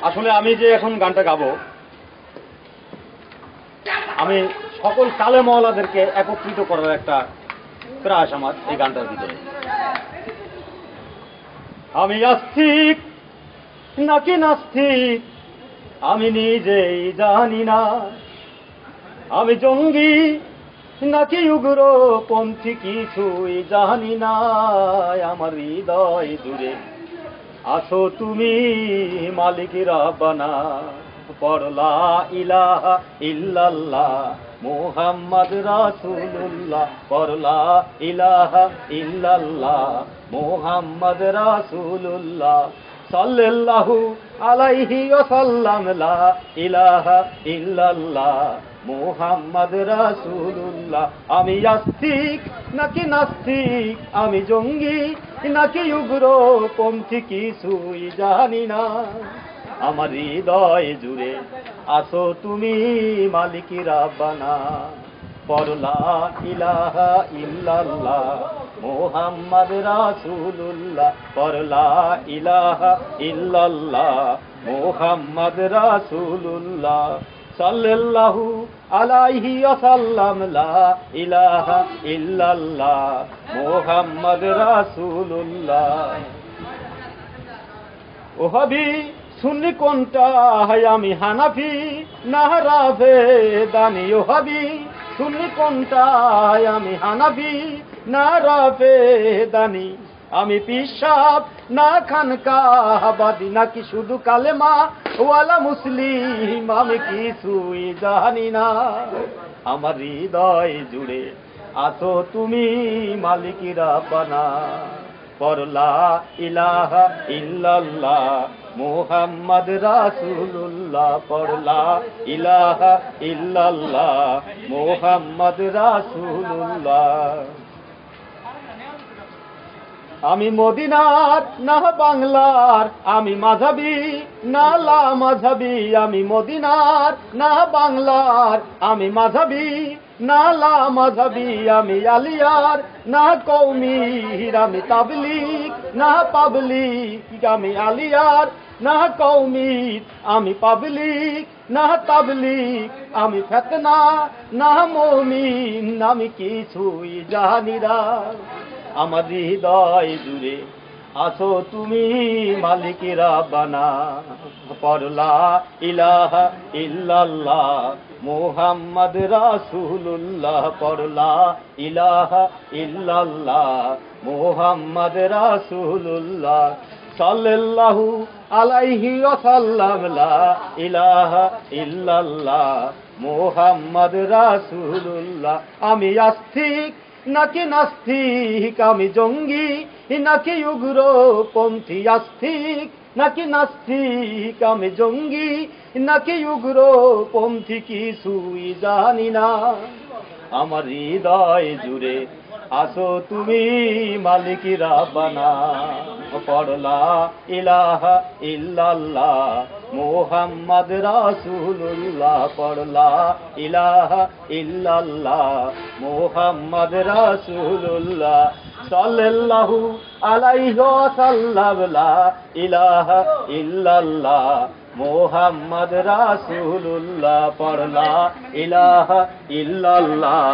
আসলে আমি যে এখন গানটা গাবো, আমি সকল কালে মওলাদেরকে একত্রিত করার একটা প্রয়াস আমার এই গানটার ভিতরে। আমি আস্তিক নাকি নাস্তিক আমি নিজেই জানি না, আমি জঙ্গি নাকি উগ্রপন্থী কিছুই জানি না। আমার হৃদয় জুড়ে আছো তুমি মালিক রাব্বানা। পড় লা ইলাহা ইল্লাল্লাহ মুহাম্মদ রাসূলুল্লাহ, পড় লা ইলাহা ইল্লাল্লাহ মুহাম্মদ রাসূলুল্লাহ সাল্লাল্লাহু আলাইহি ওয়াসাল্লাম। লা ইলাহা ইল্লাল্লাহ মুহাম্মদ রাসূলুল্লাহ। আমি আস্তিক নাকি নাস্তিক, আমি জঙ্গি নাকি উগ্রপন্থী কিছুই জানি না। আমার হৃদয় জুড়ে আছো তুমি মালিক রাব্বানা। পড় লা ইলাহা ইল্লাল্লাহ মুহাম্মদ রাসূলুল্লাহ, পড় লা ইলাহা ইল্লাল্লাহ মুহাম্মদ রাসূলুল্লাহ সাল্লাল্লাহু আলাইহি ওয়াসাল্লাম। লা ইলাহা ইল্লাল্লাহ মুহাম্মদ রাসূলুল্লাহ। ও হবি সুন্নি কোনটা, আমি হানাফি না রাফেদানি। ও হবি সুন্নি কোনটা, আমি হানাফি না রাফেদানি। আমি পিশাব না খানকাহবাদী, নাকি শুধু কালেমা ওয়ালা মুসলিম আমি কিছুই জানি না। আমার হৃদয় জুড়ে আছো তুমি মালিক রাব্বানা। পড় লা ইলাহা ইল্লাল্লাহ মুহাম্মদ রাসূলুল্লাহ, পড় লা ইলাহা ইল্লাল্লাহ মুহাম্মদ রাসূলুল্লাহ। আমি মদিনার না বাংলার, আমি মাযহাবী না লা মাযহাবী। আমি মদিনার না বাংলার, আমি মাযহাবী না লা মাযহাবী। আমি আলিয়ার না কওমির, আমি তাবলীগ না পাবলিক। আমি আলিয়ার না কওমির, আমি পাবলিক না তাবলীগ। আমি ফিতনা না মুমিন, আমি কিছুই জানি না। আমার হৃদয় জুড়ে আছো তুমি মালিক রাব্বানা। পড় লা ইলাহা ইল্লাল্লাহ মুহাম্মদ রাসূলুল্লাহ, পড় লা ইলাহা ইল্লাল্লাহ মুহাম্মদ রাসূলুল্লাহ সাল্লাল্লাহু আলাইহি ওয়াসাল্লাম। লা ইলাহা ইল্লাল্লাহ মুহাম্মদ রাসূলুল্লাহ। আমি আস্তিক নাকি নাস্তিক, আমি জঙ্গি নাকি উগ্রপন্থী। আস্তিক নাকি নাস্তিক, আমি জঙ্গি নাকি উগ্রপন্থী কিছুই জানি না। আমার হৃদয় জুড়ে আছো তুমি মালিক রাব্বানা। পড় লা ইলাহা ইল্লাল্লাহ মুহাম্মদ রাসূলুল্লাহ, পড় লা ইলাহা ইল্লাল্লাহ মুহাম্মদ রাসূলুল্লাহ সাল্লাল্লাহু আলাইহি ওয়াসাল্লাম। লা ইলাহা ইল্লাল্লাহ মুহাম্মদ রাসূলুল্লাহ, পড় লা ইলাহা ইল্লাল্লাহ।